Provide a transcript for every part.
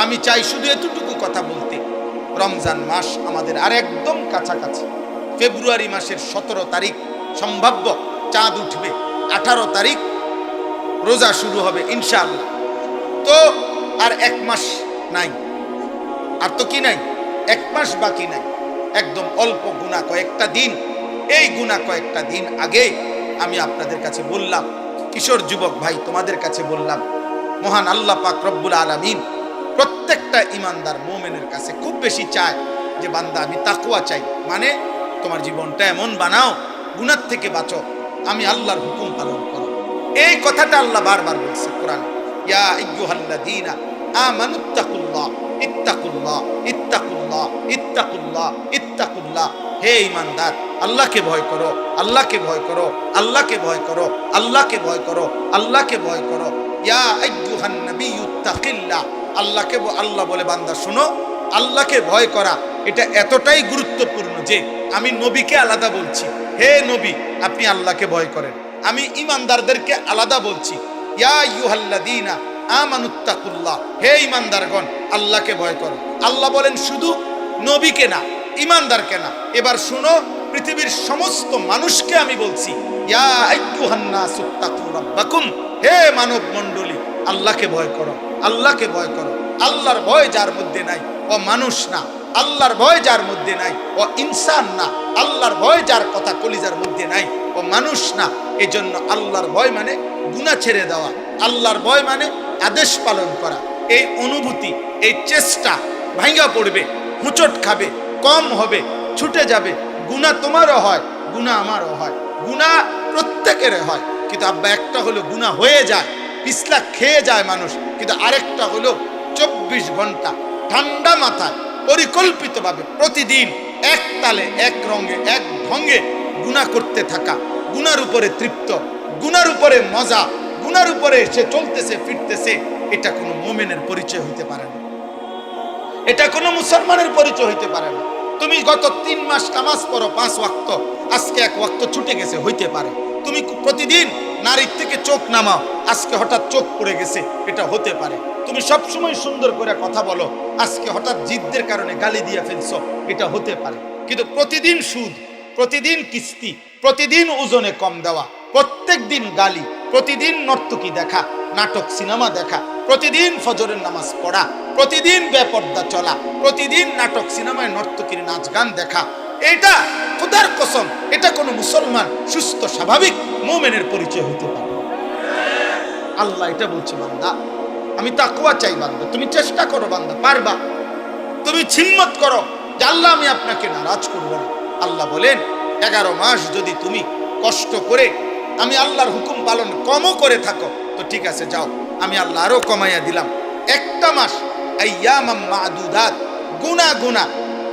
আমি চাই শুধু এতটুকু কথা বলতে, রমজান মাস আমাদের আর একদম কাছাকাছি। ফেব্রুয়ারি মাসের 17 তারিখ সম্ভাব্য চাঁদ উঠবে, 18 তারিখ রোজা শুরু হবে ইনশাআল্লাহ। তো আর 1 মাস নাই, আর তো কি নাই, 1 মাস বাকি নাই, একদম অল্প গুণা কয়েকটা দিন। এই গুণা কয়েকটা দিন আগে আমি আপনাদের কাছে বললাম, কিশোর যুবক ভাই তোমাদের কাছে বললাম, মহান আল্লাহ পাক রব্বুল আলামিন প্রত্যেকটা ইমানদার মুমিনের কাছে খুব বেশি চায় যে বান্দা আমি তাকওয়া চাই, মানে তোমার জীবনটা এমন বানাও, গুনাহ থেকে বাঁচো, আমি আল্লাহর হুকুম পালন করো। এই কথাটা আল্লাহ বারবার বলছে কোরআনে, ইয়া আইয়ুহাল্লাযীনা আমানুত্তাকুল্লাহ ইত্তাকুল্লাহ ইত্তাকুল্লাহ ইত্তাকুল্লাহ ইত্তাকুল্লাহ। হে ঈমানদার, আল্লাহকে ভয় করো, আল্লাহকে ভয় করো, আল্লাহকে ভয় করো, আল্লাহকে ভয় করো, আল্লাহকে ভয় করো। ইয়া আইয়ুহান নাবিয়্যুত্তাকিল্লাহ। আল্লাহকে, আল্লাহ বলে বান্দা শোনো, আল্লাহকে ভয় করা এটা এতটাই গুরুত্বপূর্ণ যে আমি নবীকে আলাদা বলছি, হে নবী আপনি আল্লাহকে ভয় করেন। আমি ঈমানদারদেরকে আলাদা বলছি, ইয়া আইয়ুহাল্লাযীনা আমানুত্তাকুল্লাহ। হে ঈমানদারগণ, আল্লাহকে ভয় করো। আল্লাহ বলেন শুধু নবীকে না, ঈমানদারকে না। এবার শুনো, পৃথিবীর সমস্ত মানুষকে আমি বলছি, ইয়া আইয়ুহান নাসুত্তাকু রাব্বাকুম। হে মানব মণ্ডলী, আল্লাহকে ভয় করো, আল্লাহকে ভয় করো। আল্লাহর ভয় যার মধ্যে নাই ও মানুষ না, আল্লাহর ভয় যার মধ্যে নাই ও ইনসান না, আল্লাহর ভয় যার কথা কলিজার মধ্যে নাই ও মানুষ না। এজন্য আল্লাহর ভয় মানে গুনাহ ছেড়ে দেওয়া, আল্লাহর ভয় মানে আদেশ পালন করা। এই অনুভূতি, এই চেষ্টা ভাঙা পড়বে, হুঁচট খাবে, কম হবে, ছুটে যাবে। গুনাহ তোমারও হয়, গুনাহ আমারও হয়, গুনাহ প্রত্যেকের হয়। কিন্তু আব্বা একটা হলো গুনাহ হয়ে যায়, পিছলা খেয়ে যায় মানুষ, কিন্তু আরেকটা হলো 24 ঘন্টা ঠান্ডা মাথায় পরিকল্পিতভাবে প্রতিদিন এক তালে এক রঙে এক ঢঙ্গে গুনাহ করতে থাকা, গুনার উপরে তৃপ্ত, গুনার উপরে মজা, গুনার উপরে সে চলতেছে ফিরতেছে। এটা কোনো মুমিনের পরিচয় হইতে পারে না, এটা কোনো মুসলমানের পরিচয় হইতে পারে না। তুমি গত 3 মাস নামাজ পড়ো 5 ওয়াক্ত, আজকে 1 ওয়াক্ত ছুটে গেছে, হইতে পারে। তুমি প্রতিদিন নারীর থেকে চোখ নামাও, আজকে হঠাৎ চোখ পড়ে গেছে, এটা হতে পারে। তুমি সবসময় সুন্দর করে কথা বলো, আজকে হঠাৎ জিদ্দের কারণে গালি দিয়ে ফেলছো, এটা হতে পারে। কিন্তু প্রতিদিন সুদ, প্রতিদিন কিস্তি, প্রতিদিন ওজনে কম দেওয়া, প্রত্যেক দিন গালি, প্রতিদিন নর্তকী দেখা, নাটক সিনেমা দেখা, প্রতিদিন ফজরের নামাজ পড়া, প্রতিদিন বেপর্দা চলা, প্রতিদিন নাটক সিনেমায় নর্তকীর নাচ গান দেখা, এটা খোদার কসম এটা কোনো মুসলমান সুস্থ স্বাভাবিক মুমিনের পরিচয় হতে পারে। আল্লাহ এটা বলছে, বান্দা আমি তাকওয়া চাই, বান্দা তুমি চেষ্টা করো, বান্দা পারবা, তুমি হিম্মত করো যে আল্লাহ আমি আপনাকে নারাজ করব না। আল্লাহ বলেন 11 মাস যদি তুমি কষ্ট করে আমি আল্লাহর হুকুম পালন কমও করে থাকো তো ঠিক আছে, যাও আমি আল্লাহ আরো কমাইয়া দিলাম। একটা মাস আইয়ামাম মাদুদাত, গুনা গুনা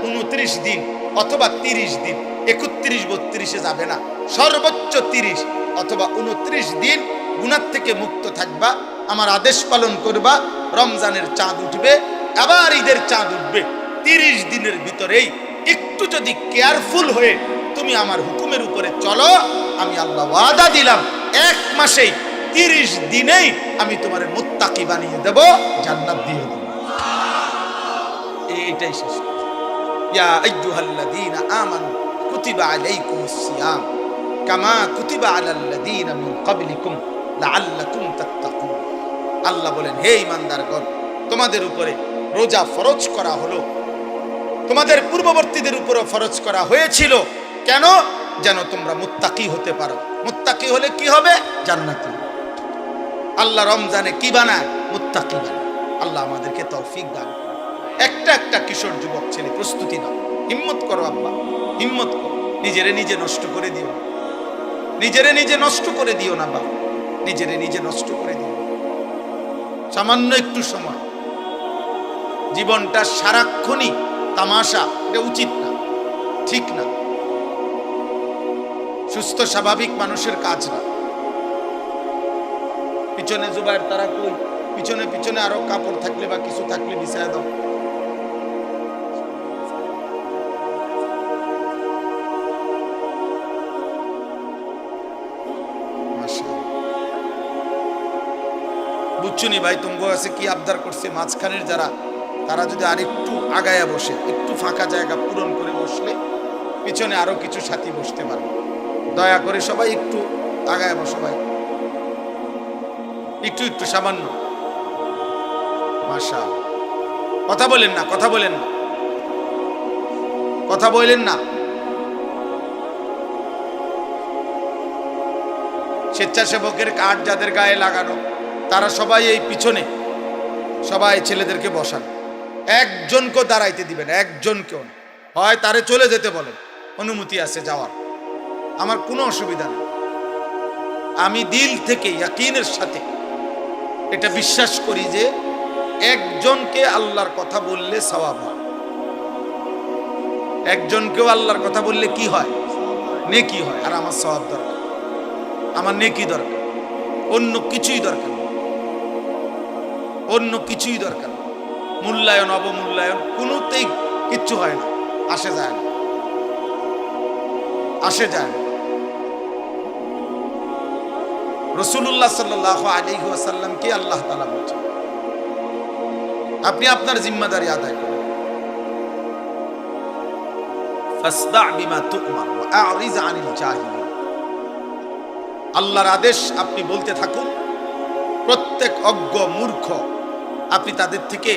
29 দিন অথবা 30 দিন, 31 32 যাবে না, সর্বোচ্চ 30 অথবা 29 দিন গুনার থেকে মুক্ত থাকবা, আমার আদেশ পালন করবা। রমজানের চাঁদ উঠবে, আবার ঈদের চাঁদ উঠবে, 30 দিনের ভিতরেই একটু যদি কেয়ারফুল হয়ে তুমি আমার হুকুমের উপরে চলো, আমি আল্লাহ ওয়াদা দিলাম 1 মাসেই 30 দিনেই আমি তোমার মুত্তাকি বানিয়ে দেব, জান্নাত দিয়ে দেব। এইটাই শেষ। ইয়া আইয়ুহাল্লাযীনা আমানু কুতিবা আলাইকুমুস সিয়াম কামা কুতিবা আলাল্লাযীনা মিন ক্বাবলিকুম লাআল্লাকুম তাত্তাকুন। আল্লাহ বলেন, হে ঈমানদারগণ, তোমাদের উপরে রোজা ফরজ করা হলো, তোমাদের পূর্ববর্তীদের উপরে ফরজ করা হয়েছিল। কেন? যেন তোমরা মুত্তাকি হতে পারো। মুত্তাকি হলে কি হবে? জান্নাতি। আল্লাহ রমজানে কি বানায়? মুত্তাকি বানায়। আল্লাহ আমাদেরকে তৌফিক দান করে। একটা একটা কিশোর যুবক ছেলে প্রস্তুতি নাও, হিম্মত করো আব্বা, হিম্মত করো। নিজেরে নিজে নষ্ট করে দিও, নিজেরে নিজে নষ্ট করে দিও না বাবা, নিজেরে নিজে নষ্ট করে দিও। সামান্য একটু সময়, জীবনটা সারাক্ষণই তামাশা, এটা উচিত না, ঠিক না, সুস্থ স্বাভাবিক মানুষের কাজ না। পিছনে জুবাইর তারা কই, পিছনে পিছনে আরো কাপড় থাকলে বা কিছু থাকলে বিছায় দাও। বুঝছুনি ভাই, তোমার কাছে কি আবদার করছে? মাঝখানের যারা তারা যদি আরেকটু আগায়া বসে, একটু ফাঁকা জায়গা পূরণ করে বসলে পিছনে আরো কিছু সাথী বসতে পারবে। দয়া করে সবাই একটু আগায় বসো ভাই, একটু একটু সামান্য। মাশাআল্লাহ। কথা বলেন না, কথা বলেন না, কথা বলেন না। স্বেচ্ছাসেবকের কার্ড যাদের গায়ে লাগানো তারা সবাই এই পিছনে, সবাই ছেলেদেরকে বসান। একজনকেও দাঁড়াইতে দিবেন, একজনকেও। হয় তারে চলে যেতে বলেন, অনুমতি আছে যাওয়ার, আমার কোনো অসুবিধা নেই। আমি দিল থেকে ইয়াকিনের সাথে এটা বিশ্বাস করি যে একজনকে আল্লাহর কথা বললে সওয়াব হয়। একজনকেও আল্লাহর কথা বললে কি হয়? নেকি হয়। আর আমার সওয়াব দরকার, আমার নেকি দরকার, অন্য কিছুই দরকার, অন্য কিছুই দরকার। মূল্যায়ন অবমূল্যায়ন কোনোতেই কিচ্ছু হয় না, আসে যায় না, আসে যায় না। রাসূলুল্লাহ সাল্লাল্লাহু আলাইহি ওয়াসাল্লামকে আল্লাহ তাআলা বলেছেন, আপনি আপনার জিম্মাদারি আদায় করুন। ফাসদা বিমা তু'মার ওয়া আ'রিজ আনিল জাহিলিন। আল্লাহর আদেশ আপনি বলতে থাকুন। প্রত্যেক অজ্ঞ মূর্খ আপনি তাদের থেকে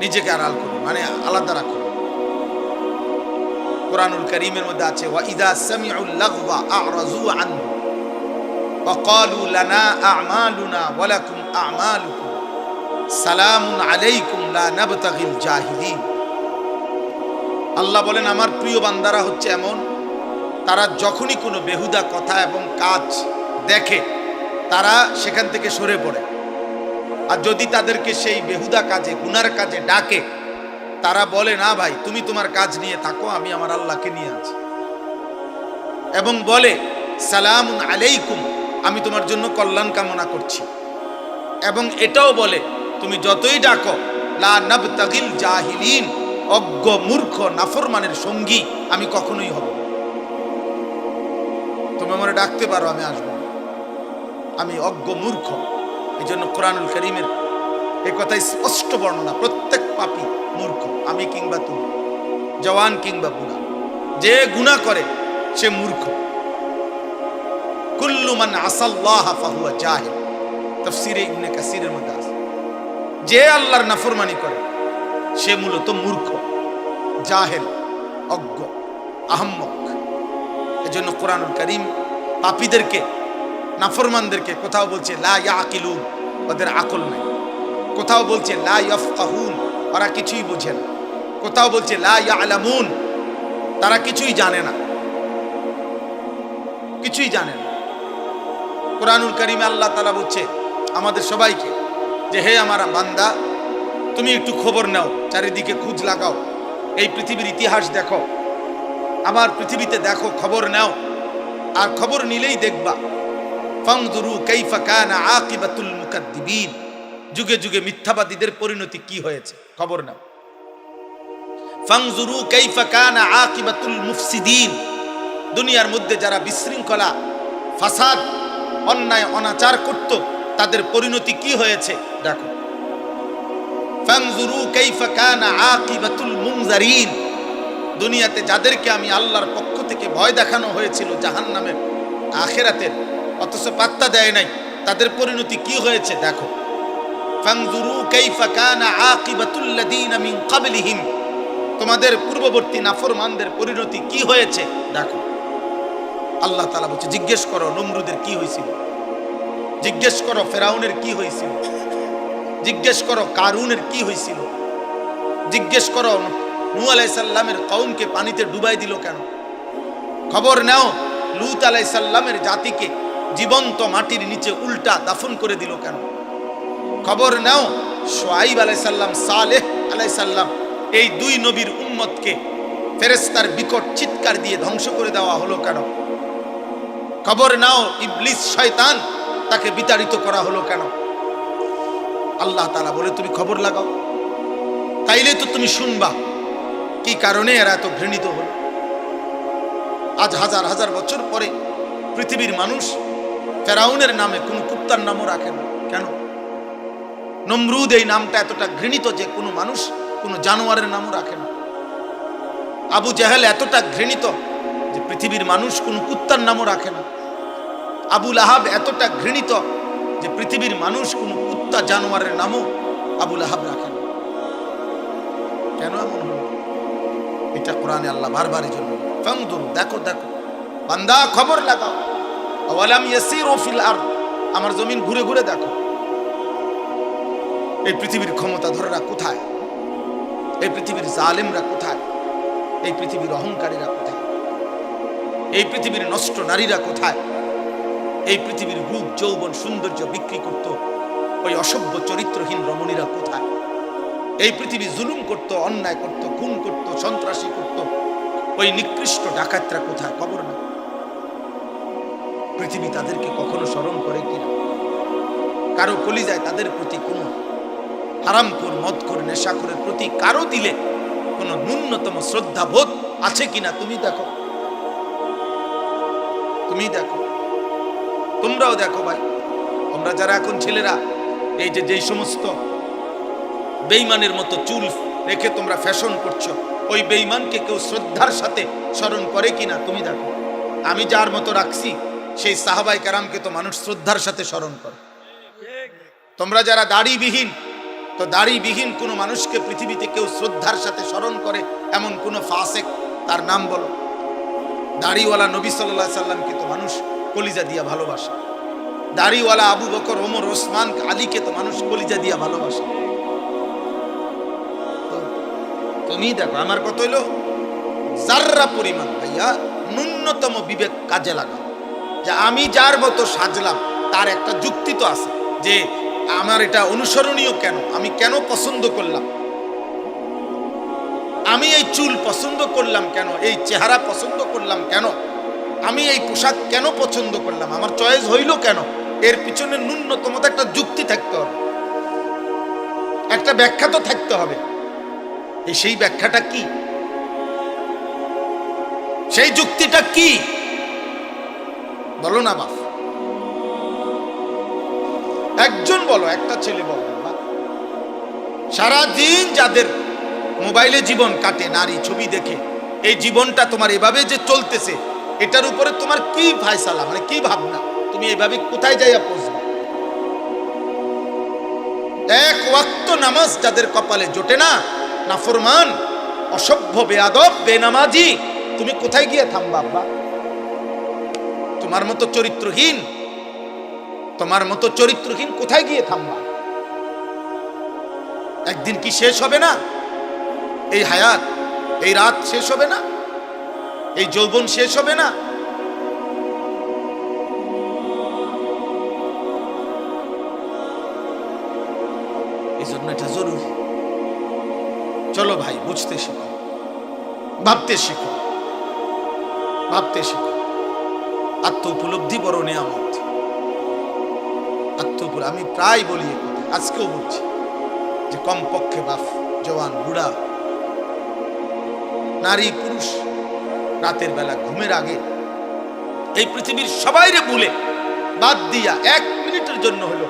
নিজেকে আড়াল করুন, মানে আলাদা রাখুন। কুরআনুল কারীমের মধ্যে আছে, ওয়া ইযা সামিউল লাগওয়া আ'রাযু আনহু ওয়া ক্বালু লানা আ'মালুনা ওয়া লাকুম আ'মালুকুম সালামুন আলাইকুম লা নাবতাগিল জাহিলিন। আল্লাহ বলেন, আমার প্রিয় বান্দারা হচ্ছে এমন, তারা যখনই কোনো বেহুদা কথা এবং কাজ দেখে তারা সেখান থেকে সরে পড়ে। আর যদি তাদেরকে সেই বেহুদা কাজে, গুনার কাজে ডাকে, তারা বলে, না ভাই তুমি তোমার কাজ নিয়ে থাকো, আমি আমার আল্লাহকে নিয়ে আছি। এবং বলে সালামুন আলাইকুম, আমি তোমার জন্য কল্যাণ কামনা করছি। এবং এটাও বলে, তুমি যতই ডাকো লা নাবতাগিল জাহিলিন, অজ্ঞ মূর্খ নাফরমানের সঙ্গী আমি কখনোই হব না। তুমি আমারে ডাকতে পারো, আমি আসবো না, আমি অজ্ঞ মূর্খ। এই জন্য কোরআনুল কারীমের এই কথা স্পষ্ট বর্ণনা, প্রত্যেক পাপী মূর্খ, আমি কিংবা তুমি, জওয়ান কিংবা বুড়া, যে গুনাহ করে সে মূর্খ। কুল্লু মান আসাল্লাহ ফাহুয়া জাহিল, তাফসীরে ইবনে কাসীরের মধ্যে আছে। যে আল্লাহর নাফরমানি করে সে মূলত মূর্খ, জাহেল, অজ্ঞ, আহম্মক। এজন্য কোরআনুল কারীম পাপীদেরকে, নাফরমানদেরকে কোথাও বলছে লা ইয়াকিলুন, ওদের আকল নাই। কোথাও বলছে লা ইয়াফকাহুন, ওরা কিছুই বোঝে না। কোথাও বলছে লা ইয়ালামুন, তারা কিছুই জানে না, কিছুই জানে না। কোরআনুল কারীমে আল্লাহ তাআলা বলছে আমাদের সবাইকে যে, হে আমার বান্দা, তুমি একটু খবর নাও, চারিদিকে খোঁজ লাগাও, এই পৃথিবীর ইতিহাস দেখো, আমার পৃথিবীতে দেখো, খবর নাও। আর খবর নিলেই দেখবা ফানজুরু কাইফা কানা আকিবাতুল মুকাদ্দিবিন, যুগে যুগে মিথ্যাবাদীদের পরিণতি কি হয়েছে, খবর নাও। ফানজুরু কাইফা কানা আকিবাতুল মুফসিদিন, দুনিয়ার মধ্যে যারা বিশৃঙ্খলা, ফাসাদ, অন্যায় অনাচার করত, তাদের পরিণতি কি হয়েছে দেখো। ফানজুরু কাইফা কানা আকিবাতুল মুনজারিন, দুনিয়াতে যাদেরকে আমি আল্লাহর পক্ষ থেকে ভয় দেখানো হয়েছিল জাহান্নামের, আখিরাতের, অথচ পাত্তা দেয় নাই, তাদের পরিণতি কি হয়েছে দেখো। ফানজুরু কাইফা কানা আকিবাতুল লাযিনা মিন ক্বাবলিহিম, তোমাদের পূর্ববর্তী নাফরমানদের পরিণতি কি হয়েছে দেখো। আল্লাহ তাআলা বলছে, জিজ্ঞেস করো নমরুদের কি হয়েছিল, জিজ্ঞেস করো ফেরাউনের কি হয়েছিল, জিজ্ঞেস করো কারুনের কি হয়েছিল, জিজ্ঞেস করো নূহ আলাইহিস সালামের কওমকে পানিতে ডুবাই দিল কেন, খবর নাও লূত আলাইহিস সালামের জাতিকে জীবন্ত মাটির নিচে উল্টা দাফন করে দিল কেন, খবর নাও শুআয়ব আলাইহিস সালাম, সালেহ আলাইহিস সালাম, এই দুই নবীর উম্মতকে ফেরেশতার বিকট চিৎকার দিয়ে ধ্বংস করে দেওয়া হলো কেন, খবর নাও ইবলিস শয়তান, তাকে বিতাড়িত করা হলো কেন। আল্লাহ তাআলা বলে, তুমি খবর লাগাও, তাইলে তো তুমি শুনবা কি কারণে এরা এত ঘৃণিত হলো। আজ হাজার হাজার বছর পরে পৃথিবীর মানুষ ফেরাউনের নামে কোন কুত্তার নামও রাখে না, কেন? নমরুদ এই নামটা এতটা ঘৃণিত যে কোনো মানুষ কোনো জানোয়ারের নামও রাখে না। আবু জাহেল এতটা ঘৃণিত যে পৃথিবীর মানুষ কোনো কুত্তার নামও রাখে না। আবু লাহাব এতটা ঘৃণিত যে পৃথিবীর মানুষ কোনো কুত্তা জানোয়ারের নামও আবু লাহাব রাখে না। কেন এমন হলো? এটা কোরআনে আল্লাহ বারবারই জন্য ফাংদুর, দেখো দেখো বান্দা, খবর লাগাও। আওয়ালাম ইয়াসিরু ফিল আরদ, আমার জমিন ঘুরে ঘুরে দেখো এই পৃথিবীর ক্ষমতাধররা কোথায়, এই পৃথিবীর জালেমরা কোথায়, এই পৃথিবীর অহংকারীরা কোথায়, এই পৃথিবীর নষ্ট নারীরা কোথায়, এই পৃথিবীর রূপ যৌবন সৌন্দর্য বিক্রি করত ওই অসভ্য চরিত্রহীন রমণীরা কোথায়, এই পৃথিবী জুলুম করত, অন্যায় করত, খুন করত, সন্ত্রাসী করত ওই নিকৃষ্ট ডাকাতরা কোথায়? খবর না। পৃথিবী তাদেরকে কখনো স্মরণ করে কিনা? কারো কলিজায় তাদের প্রতি কোনো হারামখোর, মদখোর, নেশাখোরের প্রতি কারো দিলে কোনো ন্যূনতম শ্রদ্ধাবোধ আছে কিনা? তুমি দেখো, তুমি দেখো, তোমরাও দেখো ভাই। তোমরা যারা এখন ছেলেরা এই যে যেই সমস্ত বেঈমানের মতো চুল রেখে তোমরা ফ্যাশন করছো, ওই বেঈমানকে কেউ শ্রদ্ধার সাথে স্মরণ করে কিনা? তুমি দেখো। আমি যার মতো রাখছি সেই সাহাবায়ে কেরামকে তো মানুষ শ্রদ্ধার সাথে স্মরণ করে। তোমরা যারা দাড়িবিহীন, তো দাড়িবিহীন কোনো মানুষকে পৃথিবীতে কেউ শ্রদ্ধার সাথে স্মরণ করে এমন কোনো ফাসেক তার নাম বলো? দাড়িওয়ালা নবী সাল্লাল্লাহু আলাইহি সাল্লামকে তো মানুষ কলিজা দিয়া ভালোবাসে। দাড়িওয়ালা আবু বকর, ওমর, ওসমান, আলীকে তো মানুষ কলিজা দিয়া ভালোবাসে। তুমি দেখো, আমার কত হইলো জাররা পরিমাণ ভাইয়া ন্যূনতম বিবেক কাজে লাগা, যে আমি যার মতো সাজলাম তার একটা যুক্তি তো আছে, যে আমার এটা অনুসরণীয় কেন, আমি কেন পছন্দ করলাম, আমি এই চুল পছন্দ করলাম কেন, এই চেহারা পছন্দ করলাম কেন, আমি এই পোশাক কেন পছন্দ করলাম, আমার চয়েস হইল কেন, এর পিছনে ন্যূনতম একটা যুক্তি থাকতে হবে, একটা ব্যাখ্যা তো থাকতে হবে। সেই ব্যাখ্যাটা কি, সেই যুক্তিটা কি বলো না বাপ। একজন বলো, একটা ছেলে বলো। সারাদিন যাদের মোবাইলে জীবন কাটে নারী ছবি দেখে, এই জীবনটা তোমার এভাবে যে চলতেছে, এটার উপরে তোমার কি ফায়সালা, মানে কি ভাবনা, তুমি এইভাবে কোথায় যাইয়া পৌঁছবে? এক ওয়াক্ত নামাজ যাদের কপালে জোটে না, নাফরমান, অসভ্য, বেয়াদব, বেনামাজি, তুমি কোথায় গিয়ে থামবা আব্বা? তোমার মতো চরিত্রহীন, তোমার মতো চরিত্রহীন কোথায় গিয়ে থামবা? একদিন কি শেষ হবে না? এই হায়াত, এই রাত শেষ হবে না? এই যৌবন শেষ হবে না? এই জন্য এটা জরুরি। চলো ভাই, বুঝতে শিখো, ভাবতে শিখো, ভাবতে শিখো। আত্ম উপলব্ধি বড় নিয়ামত। আমি প্রায় বলি, আজকেও বলছি, যে কমপক্ষে বাপ, জওয়ান, বুড়া, নারী, পুরুষ রাতের বেলা ঘুমের আগে এই পৃথিবীর সবাইরে ভুলে বাদ দিয়া 1 মিনিটের জন্য হলো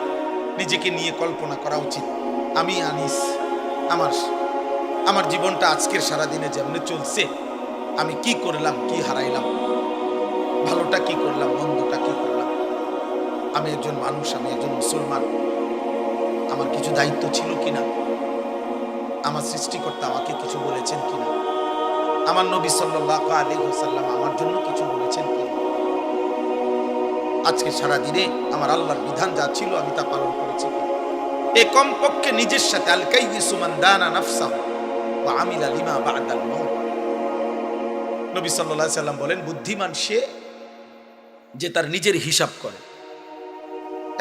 নিজেকে নিয়ে কল্পনা করা উচিত। আমি আনিস, আমার জীবনটা আজকের সারাদিনে যেমন চলছে, আমি কি করলাম, কি হারাইলাম, ভালোটা কি করলাম, মন্দটা কি করলাম। আমি একজন মানুষ, আমি একজন মুসলমান, আমার কিছু দায়িত্ব ছিল কিনা, আমার সৃষ্টিকর্তা আমাকে কিছু বলেছেন কিনা, আমার নবী সাল্লাল্লাহু আলাইহি ওয়াসাল্লাম আমার জন্য কিছু বলেছেন কিনা, আজকে সারাদিনে আমার আল্লাহর বিধান যা ছিল আমি তা পালন করেছি। এই কমপক্ষে নিজের সাথে আল কাইয়িসু মান দানা নাফসাহু ওয়া আমিলা লিমা বা'দাল মাউত। নবী সাল্লাল্লাহু আলাইহি ওয়াসাল্লাম বলেন, বুদ্ধিমান সে যে তার নিজের হিসাব করে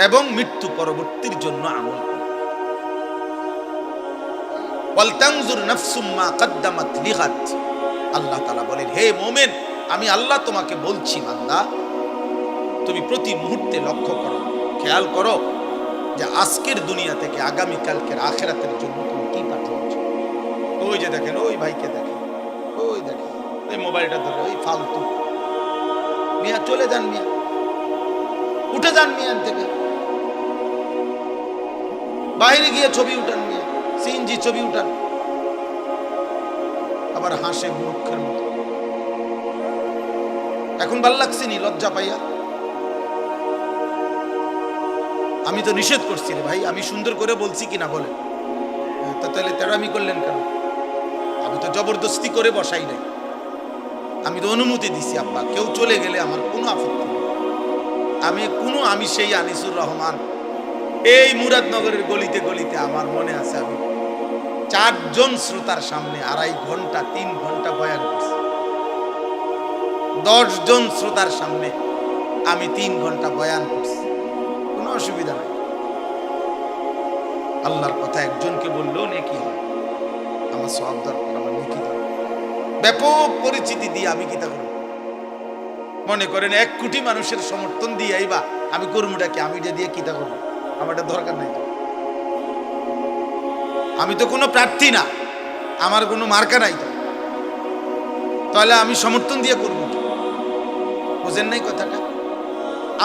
এবং মৃত্যু পরবর্তীর জন্য আমল করে। ওয়াল তানজুর নাফসুম মা কদ্দামাত লিগাদ। আল্লাহ তাআলা বলেন, হে মুমিন, আমি আল্লাহ তোমাকে বলছি, বান্দা, তুমি প্রতি মুহূর্তে লক্ষ্য করো, খেয়াল করো যে আজকের দুনিয়া থেকে আগামী কালকের আখিরাতের জন্য তুমি কি পাঠিয়েছো। ওই যে দেখেন, ওই ভাইকে দেখেন, ওই দেখেন, ওই মোবাইলটা ধরে, ওই ফালতু মিয়া, চলে যান মিয়া, উঠে যান মিয়া থেকে। বাইরে গিয়ে ছবি উঠান, নিয়ে সিএনজি ছবি উঠান, আবার হাসে মূর্খের মতো। এখন ভাল লাগছে নি লজ্জা পাইয়া? আমি তো নিষেধ করছি রে ভাই, আমি সুন্দর করে বলছি কিনা বলে, তাহলে তেরামি করলেন কেন? আমি তো জবরদস্তি করে বসাই নাই, আমি তো অনুমতি দিছি। আব্বা কেউ চলে গেলে আমার কোনো আপত্তি নেই। আমি সেই আনিসুর রহমান, এই মুরাদনগরের গলিতে গলিতে আমার মনে আছে, আমি 4 জন শ্রোতার সামনে 2.5 ঘন্টা 3 ঘন্টা বয়ান করছি। 10 জন শ্রোতার সামনে আমি 3 ঘন্টা বয়ান করছি, কোনো অসুবিধা নাই। আল্লাহর কথা একজনকে বললেও নেকি হয়, আমার সওয়াব দরকার, আমার নেকি দরকার। ব্যাপক পরিচিতি দিয়ে আমি কিতা করব? মনে করেন 1 কোটি মানুষের সমর্থন দিয়ে আইবা, আমি কর্মীটাকে আমি এটা দিয়ে কিতা করব? আমার এটা দরকার নাই তো। আমি তো কোনো প্রার্থী না, আমার কোনো মার্কা নাই তো, তাহলে আমি সমর্থন দিয়ে করব কি? বুঝেন নাই কথাটা?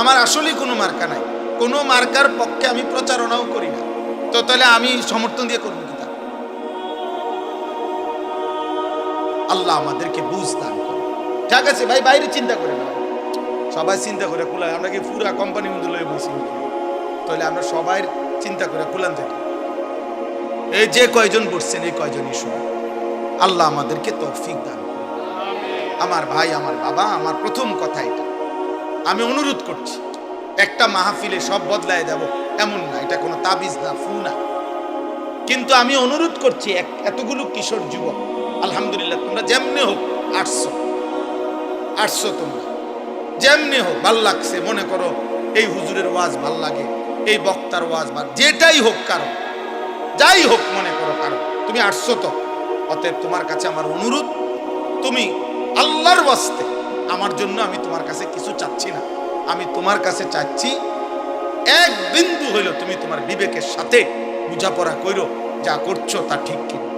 আমার আসলেই কোনো মার্কা নাই, কোনো মার্কার পক্ষে আমি প্রচারণাও করি না, তো তাহলে আমি সমর্থন দিয়ে করবো কি? আল্লাহ আমাদেরকে বুঝ দান করে। ঠিক আছে ভাই, বাইরে চিন্তা করে না, সবাই চিন্তা করে কুলায়। আমরা কি পুরা কোম্পানি মধ্যে লয়ে বসি? তাহলে আমরা সবাই চিন্তা করে কুলান থেকে এই যে কয়জন বসছেন, এই কয়জনই শুনে আল্লাহ আমাদেরকে তৌফিক দান করে। আমার ভাই, আমার বাবা, আমার প্রথম কথা এটা, আমি অনুরোধ করছি, একটা মাহফিলে সব বদলায় যাব এমন না, এটা কোনো তাবিজ না, ফু না, কিন্তু আমি অনুরোধ করছি এতগুলো কিশোর যুবক, আলহামদুলিল্লাহ তোমরা যেমনি হোক আসছো, তোমরা যেমনি হোক ভাল লাগছে, মনে করো এই হুজুরের ওয়াজ ভাল লাগে, এই বক্তার ওয়াজ ভাল, যেটাই হোক, কারো যাই হোক, মনে করো কারো, তুমি আসছো তো, অতএব তোমার কাছে আমার অনুরোধ, তুমি আল্লাহর ওয়াস্তে, আমার জন্য আমি তোমার কাছে কিছু চাচ্ছি না, আমি তোমার কাছে চাচ্ছি 1 বিন্দু হইল তুমি তোমার বিবেকের সাথে বোঝাপড়া কইরো, যা করছো তা ঠিক কিনা।